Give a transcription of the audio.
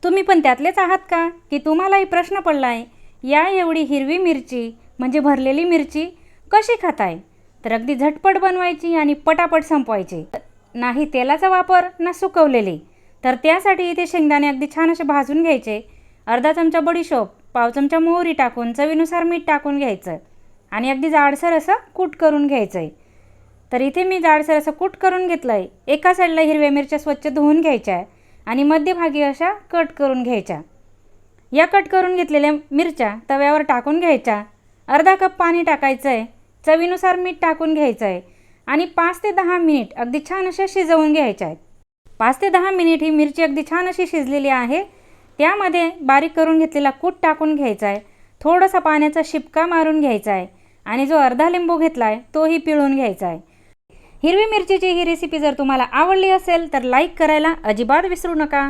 तुम्ही पण त्यातलेच आहात का की तुम्हालाही प्रश्न पडला आहे, या एवढी हिरवी मिरची म्हणजे भरलेली मिरची कशी खाताय? तर अगदी झटपट बनवायची आणि पटापट संपवायची, नाही तेलाचा वापर ना सुकवलेली. तर त्यासाठी इथे शेंगदाणे अगदी छान असे भाजून घ्यायचे. अर्धा चमचा बडीशोप, पाव चमचा मोहरी टाकून चवीनुसार मीठ टाकून घ्यायचं आणि अगदी जाडसर असं कूट करून घ्यायचं आहे. तर इथे मी जाडसर असं कूट करून घेतलं आहे. एका साईडला हिरव्या मिरच्या स्वच्छ धुवून घ्यायच्या आहे आणि मध्यभागी अशा कट करून घ्यायच्या. या कट करून घेतलेल्या मिरच्या तव्यावर टाकून घ्यायच्या. अर्धा कप पाणी टाकायचं आहे, चवीनुसार मीठ टाकून घ्यायचं आहे आणि 5 ते 10 मिनिट अगदी छान अशा शिजवून घ्यायच्या आहेत. 5 ते 10 मिनिट ही मिरची अगदी छान अशी शिजलेली आहे. त्यामध्ये बारीक करून घेतलेला कूट टाकून घ्यायचा आहे. थोडासा पाण्याचा शिपका मारून घ्यायचा आहे आणि जो अर्धा लिंबू घेतला आहे तोही पिळून घ्यायचा आहे. हिरवी मिरचीची ही रेसिपी जर तुम्हाला आवडली असेल तर लाईक करायला अजिबात विसरू नका.